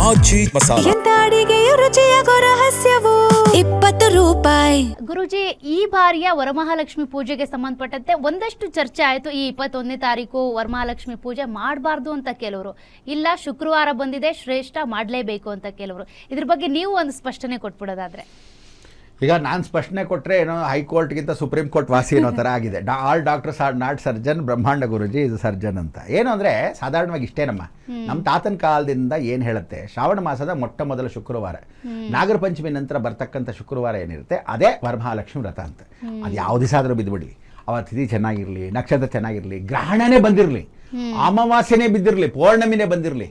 ಆಚಿ ಮಸಾಲ. ಎಂತ ಅಡಿಗೆಯ ರುಚಿಯಾಗೋ ರಹಸ್ಯವು 20 ರೂಪಾಯಿ. ಗುರುಜಿ, ಈ ಬಾರಿಯ ವರಮಹಾಲಕ್ಷ್ಮಿ ಪೂಜೆಗೆ ಸಂಬಂಧಪಟ್ಟಂತೆ ಒಂದಷ್ಟು ಚರ್ಚೆ ಆಯಿತು. ಈ 21ನೇ ತಾರೀಕು ವರಮಹಾಲಕ್ಷ್ಮಿ ಪೂಜೆ ಮಾಡಬಾರ್ದು ಅಂತ ಕೆಲವರು, ಇಲ್ಲ ಶುಕ್ರವಾರ ಬಂದಿದೆ ಶ್ರೇಷ್ಠ ಮಾಡಲೇಬೇಕು ಅಂತ ಕೆಲವರು. ಇದ್ರ ಬಗ್ಗೆ ನೀವು ಒಂದು ಸ್ಪಷ್ಟನೆ ಕೊಟ್ಬಿಡೋದಾದ್ರೆ. ಈಗ ನಾನು ಸ್ಪಷ್ಟನೆ ಕೊಟ್ಟರೆ ಏನೋ ಹೈಕೋರ್ಟ್ಗಿಂತ ಸುಪ್ರೀಂ ಕೋರ್ಟ್ ವಾಸಿ ಅನ್ನೋ ಥರ ಆಗಿದೆ. All doctors R not surgeon, ಬ್ರಹ್ಮಾಂಡ ಗುರುಜಿ ಇದು ಸರ್ಜನ್ ಅಂತ. ಏನು ಅಂದರೆ ಸಾಧಾರಣವಾಗಿ ಇಷ್ಟೇ, ನಮ್ಮ ತಾತನ ಕಾಲದಿಂದ ಏನು ಹೇಳುತ್ತೆ, ಶ್ರಾವಣ ಮಾಸದ ಮೊಟ್ಟ ಮೊದಲ ಶುಕ್ರವಾರ, ನಾಗರ ಪಂಚಮಿ ನಂತರ ಬರ್ತಕ್ಕಂಥ ಶುಕ್ರವಾರ ಏನಿರುತ್ತೆ ಅದೇ ವರಮಹಾಲಕ್ಷ್ಮಿ ವ್ರತ ಅಂತ. ಅದು ಯಾವ ದಿವಸ ಆದರೂ ಬಿದ್ದುಬಿಡಲಿ, ಅವರ ತಿಥಿ ಚೆನ್ನಾಗಿರಲಿ, ನಕ್ಷತ್ರ ಚೆನ್ನಾಗಿರಲಿ, ಗ್ರಹಣನೇ ಬಂದಿರಲಿ, ಅಮಾವಾಸ್ಯೆನೇ ಬಿದ್ದಿರಲಿ, ಪೌರ್ಣಮಿನೇ ಬಂದಿರಲಿ,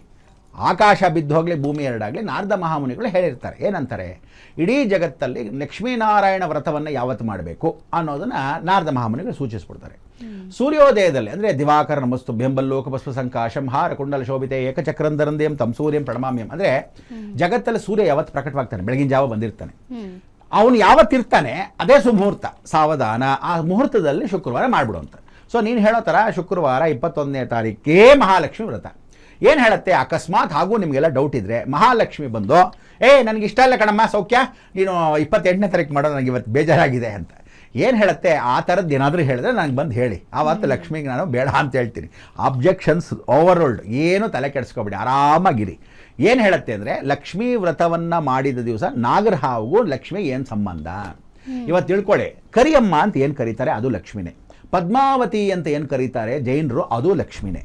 ಆಕಾಶ ಬಿದ್ದು ಹೋಗಲಿ, ಭೂಮಿ ಎರಡಾಗಲಿ, ನಾರದ ಮಹಾಮುನಿಗಳು ಹೇಳಿರ್ತಾರೆ. ಏನಂತಾರೆ, ಇಡೀ ಜಗತ್ತಲ್ಲಿ ಲಕ್ಷ್ಮೀನಾರಾಯಣ ವ್ರತವನ್ನು ಯಾವತ್ತು ಮಾಡಬೇಕು ಅನ್ನೋದನ್ನು ನಾರದ ಮಹಾಮುನಿಗಳು ಸೂಚಿಸ್ಬಿಡ್ತಾರೆ. ಸೂರ್ಯೋದಯದಲ್ಲಿ ಅಂದರೆ ದಿವಾಕರ ನಮಸ್ತು ಬೆಂಬಲ್ಲೋಕ ಪುಷ್ಪ ಸಂಕಾಶಂ ಹಾರ ಕುಂಡಲ ಶೋಭಿತೆ ಏಕಚಕ್ರಂದರಂದೇಂ ತಂ ಸೂರ್ಯಂ ಪ್ರಣಮಾಮ್ಯಂ. ಅಂದರೆ ಜಗತ್ತಲ್ಲಿ ಸೂರ್ಯ ಯಾವತ್ತು ಪ್ರಕಟವಾಗ್ತಾನೆ, ಬೆಳಗಿನ ಜಾವ ಬಂದಿರ್ತಾನೆ, ಅವನು ಯಾವತ್ತಿರ್ತಾನೆ ಅದೇ ಸುಮುಹೂರ್ತ, ಸಾವಧಾನ. ಆ ಮುಹೂರ್ತದಲ್ಲಿ ಶುಕ್ರವಾರ ಮಾಡಿಬಿಡುವಂತ. ಸೊ ನೀನು ಹೇಳೋ ಥರ ಶುಕ್ರವಾರ 21ನೇ ತಾರೀಕೇ ಮಹಾಲಕ್ಷ್ಮಿ ವ್ರತ. ಏನು ಹೇಳುತ್ತೆ, ಅಕಸ್ಮಾತ್ ಹಾಗೂ ನಿಮಗೆಲ್ಲ ಡೌಟ್ ಇದ್ದರೆ ಮಹಾಲಕ್ಷ್ಮಿ ಬಂದು ನನಗೆ ಇಷ್ಟ ಇಲ್ಲ ಕಣಮ್ಮ ಸೌಖ್ಯ, ನೀನು 28ನೇ ತಾರೀಕು ಮಾಡೋದು, ನನಗೆ ಇವತ್ತು ಬೇಜಾರಾಗಿದೆ ಅಂತ ಏನು ಹೇಳುತ್ತೆ, ಆ ಥರದ್ದು ಏನಾದರೂ ಹೇಳಿದ್ರೆ ನನಗೆ ಬಂದು ಹೇಳಿ, ಆವತ್ತು ಲಕ್ಷ್ಮಿಗೆ ನಾನು ಬೇಡ ಅಂತ ಹೇಳ್ತೀನಿ. ಅಬ್ಜೆಕ್ಷನ್ಸ್ ಓವರ್ರೋಲ್ಡ್, ಏನು ತಲೆ ಕೆಡಿಸ್ಕೊಬೇಡಿ, ಆರಾಮಾಗಿರಿ. ಏನು ಹೇಳುತ್ತೆ ಅಂದರೆ, ಲಕ್ಷ್ಮೀ ವ್ರತವನ್ನು ಮಾಡಿದ ದಿವಸ ನಾಗರ ಹಾವಿಗೂ ಲಕ್ಷ್ಮಿಗೆ ಏನು ಸಂಬಂಧ ಇವತ್ತು ತಿಳ್ಕೊಳ್ಳಿ. ಕರಿಯಮ್ಮ ಅಂತ ಏನು ಕರೀತಾರೆ ಅದು ಲಕ್ಷ್ಮಿನೇ, ಪದ್ಮಾವತಿ ಅಂತ ಏನು ಕರೀತಾರೆ ಜೈನರು ಅದು ಲಕ್ಷ್ಮಿನೇ,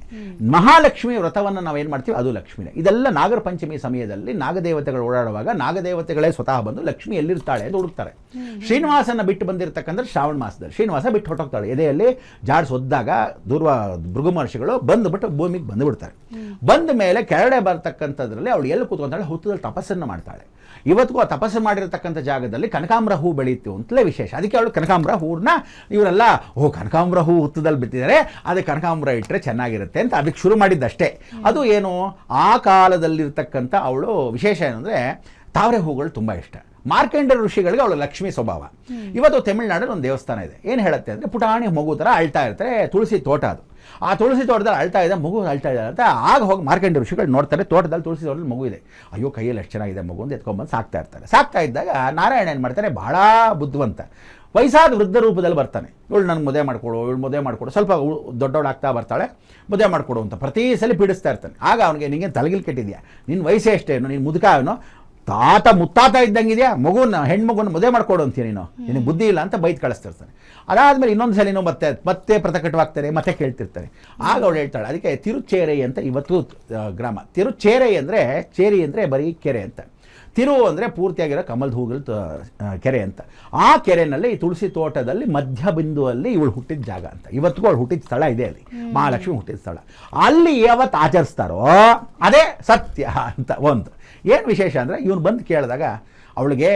ಮಹಾಲಕ್ಷ್ಮಿ ವ್ರತವನ್ನು ನಾವೇನು ಮಾಡ್ತೀವಿ ಅದು ಲಕ್ಷ್ಮಿನೇ. ಇದೆಲ್ಲ ನಾಗರ ಪಂಚಮಿ ಸಮಯದಲ್ಲಿ ನಾಗದೇವತೆಗಳು ಓಡಾಡುವಾಗ ನಾಗದೇವತೆಗಳೇ ಸ್ವತಃ ಬಂದು ಲಕ್ಷ್ಮಿ ಎಲ್ಲಿರ್ತಾಳೆ ಅಂತ ಹುಡುಕ್ತಾರೆ. ಶ್ರೀನಿವಾಸನ ಬಿಟ್ಟು ಬಂದಿರತಕ್ಕಂಥ ಶ್ರಾವಣ ಮಾಸದಲ್ಲಿ ಶ್ರೀನಿವಾಸ ಬಿಟ್ಟು ಹೊರಟೋಗ್ತಾಳೆ, ಎದೆಯಲ್ಲಿ ಜಾಡಿಸೊದ್ದಾಗ ದೂರ್ವ ಭೃಗು ಮಹರ್ಷಿಗಳು ಬಂದುಬಿಟ್ಟು ಭೂಮಿಗೆ ಬಂದುಬಿಡ್ತಾರೆ. ಬಂದ ಮೇಲೆ ಕೆಳಗಡೆ ಬರ್ತಕ್ಕಂಥದ್ರಲ್ಲಿ ಅವಳು ಎಲ್ಲಿ ಕೂತ್ಕೊಂತಾಳೆ, ಹುತ್ತದಲ್ಲಿ ತಪಸ್ಸನ್ನು ಮಾಡ್ತಾಳೆ. ಇವತ್ತಿಗೂ ಆ ತಪಸ್ಸು ಮಾಡಿರತಕ್ಕಂಥ ಜಾಗದಲ್ಲಿ ಕನಕಾಂಬರ ಹೂ ಬೆಳೀತು ಅಂತಲೇ ವಿಶೇಷ. ಅದಕ್ಕೆ ಅವಳು ಕನಕಾಂಬರ ಹೂವನ್ನ ಇವರೆಲ್ಲ ಕನಕಾಂಬರ ಹೂ ಹುತ್ತದಲ್ಲಿ ಬಿತ್ತಿದ್ದಾರೆ, ಅದಕ್ಕೆ ಕನಕಾಂಬರ ಇಟ್ಟರೆ ಚೆನ್ನಾಗಿರುತ್ತೆ ಅಂತ ಅದಕ್ಕೆ ಶುರು ಮಾಡಿದ್ದಷ್ಟೇ. ಅದು ಏನು, ಆ ಕಾಲದಲ್ಲಿರ್ತಕ್ಕಂಥ ಅವಳು ವಿಶೇಷ ಏನಂದರೆ ತಾವರೆ ಹೂಗಳು ತುಂಬ ಇಷ್ಟ. ಮಾರ್ಕಂಡ ಋಷಿಗಳಿಗೆ ಅವಳು ಲಕ್ಷ್ಮೀ ಸ್ವಭಾವ. ಇವತ್ತು ತಮಿಳುನಾಡಲ್ಲಿ ಒಂದು ದೇವಸ್ಥಾನ ಇದೆ, ಏನು ಹೇಳುತ್ತೆ ಅಂದರೆ ಪುಟಾಣಿ ಮಗು ಥರ ಅಳ್ತಾ ಇರ್ತಾರೆ, ತುಳಸಿ ತೋಟ ಅದು. ಆ ತುಳಸಿ ತೋಟದಲ್ಲಿ ಅಳ್ತಾ ಇದೆ ಮಗು, ಅಳ್ತಾ ಇದೆ ಅಂತ ಆಗ ಹೋಗಿ ಮಾರ್ಕಂಡ ಋಷಿಗಳು ನೋಡ್ತಾರೆ, ತೋಟದಲ್ಲಿ ತುಳಸಿ ತೋಟದಲ್ಲಿ ಮಗು ಇದೆ, ಅಯ್ಯೋ ಕೈಯಲ್ಲಿ ಎಷ್ಟು ಚೆನ್ನಾಗಿದೆ ಮಗು ಅಂತ ಎತ್ಕೊಂಡ್ಬಂದು ಸಾಕ್ತಾ ಇರ್ತಾರೆ. ಸಾಕ್ತಾ ಇದ್ದಾಗ ನಾರಾಯಣ ಏನು ಮಾಡ್ತಾರೆ, ಭಾಳ ಬುದ್ಧಿವಂತ, ವಯಸ್ಸಾದ ವೃದ್ಧ ರೂಪದಲ್ಲಿ ಬರ್ತಾನೆ. ಇವಳು ನನಗೆ ಮದುವೆ ಮಾಡಿಕೊಡು, ಇವಳು ಮದುವೆ ಮಾಡಿಕೊಡು, ಸ್ವಲ್ಪ ದೊಡ್ಡವಳಾಗ್ತಾ ಬರ್ತಾಳೆ, ಮದುವೆ ಮಾಡಿಕೊಡು ಅಂತ ಪ್ರತಿ ಸಲ ಪೀಡಿಸ್ತಾ ಇರ್ತಾನೆ. ಆಗ ಅವನಿಗೆ ನಿಂಗೆ ತಲೆಗಿಲ್ ಕೆಟ್ಟಿದ್ಯಾ, ನಿನ್ನ ವಯಸ್ಸೇ ಎಷ್ಟೇನು, ನೀನು ಮುದುಕ ಅವನು, ತಾತ ಮುತ್ತಾತ ಇದ್ದಂಗಿದೆಯಾ, ಮಗುನ ಹೆಣ್ಮಗುನ ಮದುವೆ ಮಾಡ್ಕೊಡು ಅಂತೀಯ ನೀನು, ನಿನಗೆ ಬುದ್ಧಿ ಇಲ್ಲ ಅಂತ ಬೈದು ಕಳಿಸ್ತಿರ್ತಾನೆ. ಅದಾದಮೇಲೆ ಇನ್ನೊಂದು ಸಲಿನೂ ಮತ್ತೆ ಪ್ರಕಟವಾಗ್ತಾರೆ, ಮತ್ತೆ ಕೇಳ್ತಿರ್ತಾರೆ. ಆಗ ಅವಳು ಹೇಳ್ತಾಳೆ, ಅದಕ್ಕೆ ತಿರುಚೇರೈ ಅಂತ ಇವತ್ತು ಗ್ರಾಮ. ತಿರುಚೇರೈ ಅಂದರೆ, ಚೇರಿ ಅಂದರೆ ಬರೀ ಕೆರೆ ಅಂತ, ತಿರು ಅಂದರೆ ಪೂರ್ತಿಯಾಗಿರೋ ಕಮಲದ ಹೂಗಳು ಕೆರೆ ಅಂತ. ಆ ಕೆರೆಯಲ್ಲಿ ಈ ತುಳಸಿ ತೋಟದಲ್ಲಿ ಮಧ್ಯ ಬಿಂದುವಲ್ಲಿ ಇವಳು ಹುಟ್ಟಿದ ಜಾಗ ಅಂತ. ಇವತ್ತಿಗೂ ಅವಳು ಹುಟ್ಟಿದ ಸ್ಥಳ ಇದೆ, ಅಲ್ಲಿ ಮಹಾಲಕ್ಷ್ಮಿ ಹುಟ್ಟಿದ ಸ್ಥಳ. ಅಲ್ಲಿ ಯಾವತ್ತು ಆಚರಿಸ್ತಾರೋ ಅದೇ ಸತ್ಯ ಅಂತ ಒಂದು. ಏನು ವಿಶೇಷ ಅಂದರೆ, ಇವನು ಬಂದು ಕೇಳಿದಾಗ ಅವಳಿಗೆ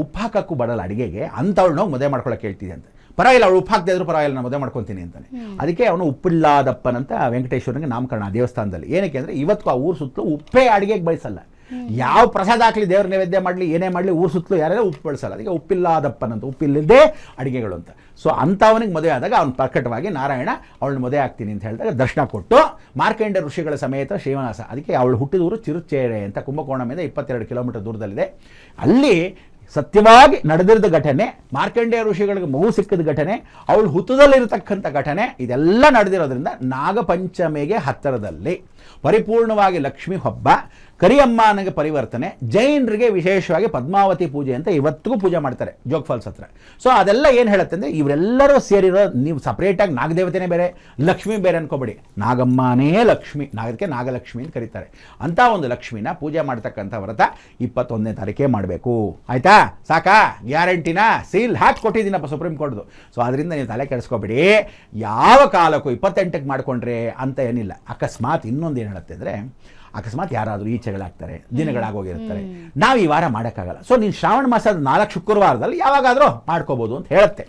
ಉಪ್ಪು ಹಾಕಕ್ಕೂ ಬರಲ್ಲ ಅಡುಗೆಗೆ, ಅಂಥವಳು ನಾವು ಮದುವೆ ಮಾಡ್ಕೊಳ್ಳೋಕೆ ಹೇಳ್ತಿದ್ದೆ ಅಂತ. ಪರವಾಗಿಲ್ಲ, ಅವಳು ಉಪ್ಪು ಹಾಕದೇ ಇದ್ರೂ ಪರವಾಗಿಲ್ಲ, ನಾನು ಮದುವೆ ಮಾಡ್ಕೊತೀನಿ ಅಂತಾನೆ. ಅದಕ್ಕೆ ಅವನು ಉಪ್ಪಿಲ್ಲಾದಪ್ಪನಂತ ವೆಂಕಟೇಶ್ವರನಿಗೆ ನಾಮಕರಣ ಆ ದೇವಸ್ಥಾನದಲ್ಲಿ. ಏನಕ್ಕೆ ಅಂದರೆ ಇವತ್ತು ಆ ಊರು ಸುತ್ತಲೂ ಉಪ್ಪೇ ಅಡುಗೆಗೆ ಬಯಸಲ್ಲ, ಯಾವ ಪ್ರಸಾದ ಹಾಕಲಿ, ದೇವ್ರ ನೈವೇದ್ಯ ಮಾಡಲಿ, ಏನೇ ಮಾಡಲಿ, ಊರು ಸುತ್ತಲೂ ಯಾರೆಲ್ಲ ಉಪ್ಪು ಬಳಸಲ್ಲ. ಅದಕ್ಕೆ ಉಪ್ಪಿಲ್ಲಾದಪ್ಪನಂತ, ಉಪ್ಪಿಲ್ಲದೆ ಅಡುಗೆಗಳು ಅಂತ. ಸೊ ಅಂಥವನಿಗೆ ಮದುವೆ ಆದಾಗ ಅವನು ಪ್ರಕಟವಾಗಿ ನಾರಾಯಣ ಅವಳನ್ನ ಮದುವೆ ಆಗ್ತೀನಿ ಅಂತ ಹೇಳಿದಾಗ ದರ್ಶನ ಕೊಟ್ಟು ಮಾರ್ಕಂಡ ಋಷಿಗಳ ಸಮೇತ ಶ್ರೀನಿವಾಸ. ಅದಕ್ಕೆ ಅವಳು ಹುಟ್ಟಿದ ಊರು ತಿರುಚೇರೆ ಅಂತ, ಕುಂಭಕೋಣದಿಂದ 22 ಕಿಲೋಮೀಟರ್ ದೂರದಲ್ಲಿದೆ. ಅಲ್ಲಿ ಸತ್ಯವಾಗಿ ನಡೆದಿದ್ದ ಘಟನೆ, ಮಾರ್ಕಂಡೇಯ ಋಷಿಗಳಿಗೆ ಮಗು ಸಿಕ್ಕಿದ ಘಟನೆ, ಅವಳು ಹುತ್ತದಲ್ಲಿರತಕ್ಕಂಥ ಘಟನೆ, ಇದೆಲ್ಲ ನಡೆದಿರೋದ್ರಿಂದ ನಾಗಪಂಚಮಿಗೆ ಹತ್ತಿರದಲ್ಲಿ ಪರಿಪೂರ್ಣವಾಗಿ ಲಕ್ಷ್ಮಿ ಹಬ್ಬ, ಕರಿಯಮ್ಮನಿಗೆ ಪರಿವರ್ತನೆ, ಜೈನರಿಗೆ ವಿಶೇಷವಾಗಿ ಪದ್ಮಾವತಿ ಪೂಜೆ ಅಂತ ಇವತ್ತಿಗೂ ಪೂಜೆ ಮಾಡ್ತಾರೆ ಜೋಗ್ ಫಾಲ್ಸ್ ಹತ್ರ. ಸೊ ಅದೆಲ್ಲ ಏನು ಹೇಳುತ್ತೆ ಅಂದರೆ, ಇವರೆಲ್ಲರೂ ಸೇರಿರೋ, ನೀವು ಸಪ್ರೇಟಾಗಿ ನಾಗದೇವತೆನೇ ಬೇರೆ ಲಕ್ಷ್ಮಿ ಬೇರೆ ಅನ್ಕೋಬೇಡಿ, ನಾಗಮ್ಮನೇ ಲಕ್ಷ್ಮಿ, ಅದಕ್ಕೆ ನಾಗಲಕ್ಷ್ಮಿ ಅಂತ ಕರೀತಾರೆ. ಅಂಥ ಒಂದು ಲಕ್ಷ್ಮಿನ ಪೂಜೆ ಮಾಡ್ತಕ್ಕಂಥ ವ್ರತ 21ನೇ ತಾರೀಕೇ ಮಾಡಬೇಕು. ಆಯಿತಾ, ಸಾಕಾ, ಗ್ಯಾರಂಟಿನಾ, ಸೀಲ್ ಹಾಕಿ ಕೊಟ್ಟಿದ್ದೀನಪ್ಪ ಸುಪ್ರೀಂ ಕೋರ್ಟ್ದು. ಸೊ ಅದರಿಂದ ನೀವು ತಲೆ ಕೆಡಿಸ್ಕೋಬೇಡಿ, ಯಾವ ಕಾಲಕ್ಕೂ 28ಕ್ಕೆ ಮಾಡಿಕೊಂಡ್ರೆ ಅಂತ ಏನಿಲ್ಲ. ಅಕಸ್ಮಾತ್ ಇನ್ನೊಂದು ಏನು ಹೇಳುತ್ತೆ ಅಂದರೆ, ಅಕಸ್ಮಾತ್ ಯಾರಾದರೂ ಈಚೆಗಳಾಗ್ತಾರೆ, ದಿನಗಳಾಗೋಗಿರ್ತಾರೆ, ನಾವು ಈ ವಾರ ಮಾಡೋಕ್ಕಾಗಲ್ಲ. ಸೊ ನೀನು ಶ್ರಾವಣ ಮಾಸದ 4 ಶುಕ್ರವಾರದಲ್ಲಿ ಯಾವಾಗಾದರೂ ಮಾಡ್ಕೋಬೋದು ಅಂತ ಹೇಳುತ್ತೆ.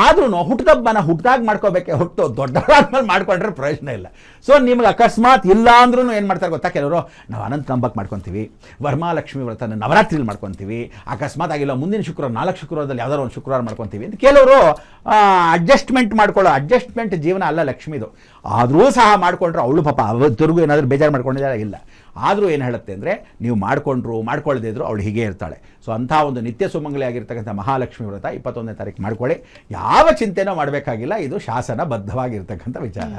ಆದ್ರೂ ಹುಟ್ಟದಬ್ಬನ ಹುಟ್ಟದಾಗ ಮಾಡ್ಕೋಬೇಕೆ ಹೊರತು ದೊಡ್ಡವರಾದ್ಮೇಲೆ ಮಾಡ್ಕೊಂಡ್ರೆ ಪ್ರಯೋಜನ ಇಲ್ಲ. ಸೊ ನಿಮ್ಗೆ ಅಕಸ್ಮಾತ್ ಇಲ್ಲ ಅಂದ್ರೂ ಏನು ಮಾಡ್ತಾರೆ ಗೊತ್ತಾ, ಕೆಲವರು ನಾವು ಅನಂತ ಕಂಬಕ್ಕೆ ಮಾಡ್ಕೊತೀವಿ, ವರಮಹಾಲಕ್ಷ್ಮಿ ವ್ರತನ ನವರಾತ್ರಿಲಿ ಮಾಡ್ಕೊತೀವಿ, ಅಕಸ್ಮಾತ್ ಆಗಿಲ್ಲ ಮುಂದಿನ ಶುಕ್ರವಾರ 4 ಶುಕ್ರವಾರದಲ್ಲಿ ಯಾವ್ದಾದ್ರು ಒಂದು ಶುಕ್ರವಾರ ಮಾಡ್ಕೊತೀವಿ ಅಂತ ಕೆಲವರು ಅಡ್ಜಸ್ಟ್ಮೆಂಟ್ ಮಾಡ್ಕೊಳ್ಳೋ. ಅಡ್ಜಸ್ಟ್ಮೆಂಟ್ ಜೀವನ ಅಲ್ಲ ಲಕ್ಷ್ಮಿದು. ಆದರೂ ಸಹ ಮಾಡ್ಕೊಂಡ್ರೆ ಅವಳು ಪಾಪ ಅವತ್ತರೆಗೂ ಏನಾದರೂ ಬೇಜಾರು ಮಾಡ್ಕೊಂಡಿದ್ದಾರೆ ಇಲ್ಲ. ಆದರೂ ಏನು ಹೇಳುತ್ತೆ ಅಂದರೆ ನೀವು ಮಾಡ್ಕೊಳ್ಳದೇ ಇದ್ರು ಅವಳು ಹೀಗೆ ಇರ್ತಾಳೆ. ಸೊ ಅಂಥ ಒಂದು ನಿತ್ಯ ಸುಮಂಗಲಿ ಆಗಿರ್ತಕ್ಕಂಥ ಮಹಾಲಕ್ಷ್ಮಿ ವ್ರತ 21ನೇ ತಾರೀಕು ಮಾಡ್ಕೊಳ್ಳಿ. ಯಾವ ಚಿಂತೆನೂ ಮಾಡಬೇಕಾಗಿಲ್ಲ, ಇದು ಶಾಸನಬದ್ಧವಾಗಿರ್ತಕ್ಕಂಥ ವಿಚಾರ.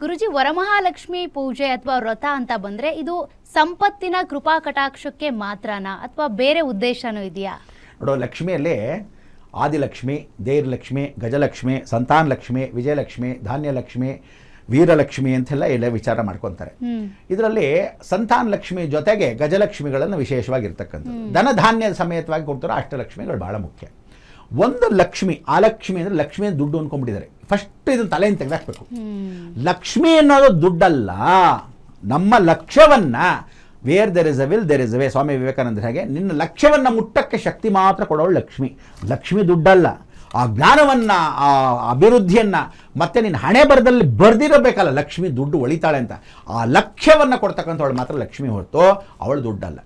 ಗುರುಜಿ, ವರಮಹಾಲಕ್ಷ್ಮಿ ಪೂಜೆ ಅಥವಾ ವ್ರತ ಅಂತ ಬಂದ್ರೆ ಇದು ಸಂಪತ್ತಿನ ಕೃಪಾ ಕಟಾಕ್ಷಕ್ಕೆ ಮಾತ್ರನಾ ಅಥವಾ ಬೇರೆ ಉದ್ದೇಶನೂ ಇದೆಯಾ? ನೋಡೋ, ಲಕ್ಷ್ಮಿಯಲ್ಲಿ ಆದಿಲಕ್ಷ್ಮಿ, ದೇರ್ಲಕ್ಷ್ಮಿ, ಗಜಲಕ್ಷ್ಮಿ, ಸಂತಾನ ಲಕ್ಷ್ಮಿ, ವಿಜಯಲಕ್ಷ್ಮಿ, ಧಾನ್ಯಲಕ್ಷ್ಮಿ, ವೀರಲಕ್ಷ್ಮಿ ಅಂತೆಲ್ಲ ಎಲ್ಲ ವಿಚಾರ ಮಾಡ್ಕೊತಾರೆ. ಇದರಲ್ಲಿ ಸಂತಾನ ಲಕ್ಷ್ಮಿ ಜೊತೆಗೆ ಗಜಲಕ್ಷ್ಮಿಗಳನ್ನು ವಿಶೇಷವಾಗಿರ್ತಕ್ಕಂಥದ್ದು. ಧನಧಾನ್ಯ ಸಮೇತವಾಗಿ ಕೊಡ್ತಾರೋ ಅಷ್ಟಲಕ್ಷ್ಮಿಗಳು ಬಹಳ ಮುಖ್ಯ. ಒಂದು ಲಕ್ಷ್ಮಿ, ಆ ಲಕ್ಷ್ಮಿ ಅಂದರೆ ಲಕ್ಷ್ಮಿ ದುಡ್ಡು ಅನ್ಕೊಂಡ್ಬಿಟ್ಟಿದ್ದಾರೆ. ಫಸ್ಟ್ ಇದನ್ನು ತಲೆಯಿಂದ ತೆಗೆದಾಕ್ಬೇಕು. ಲಕ್ಷ್ಮಿ ಅನ್ನೋದು ದುಡ್ಡಲ್ಲ, ನಮ್ಮ ಲಕ್ಷ್ಯವನ್ನ where there is a will there is a way. Swami Vivekananda ಹಾಗೆ ನಿನ್ನ ಲಕ್ಷ್ಯವನ್ನು ಮುಟ್ಟಕ್ಕೆ ಶಕ್ತಿ ಮಾತ್ರ ಕೊಡೋಳು ಲಕ್ಷ್ಮಿ. ಲಕ್ಷ್ಮಿ ದುಡ್ಡಲ್ಲ. ಆ ಜ್ಞಾನವನ್ನು, ಆ ಅಭಿವೃದ್ಧಿಯನ್ನು, ಮತ್ತೆ ನಿನ್ನ ಹಣೆ ಬರದಲ್ಲಿ ಬರ್ದಿರಬೇಕಲ್ಲ ಲಕ್ಷ್ಮಿ ದುಡ್ಡು ಒಳಿತಾಳೆ ಅಂತ, ಆ ಲಕ್ಷ್ಯವನ್ನು ಕೊಡ್ತಕ್ಕಂಥವಳು ಮಾತ್ರ ಲಕ್ಷ್ಮಿ ಹೊರತು ಅವಳು ದುಡ್ಡಲ್ಲ.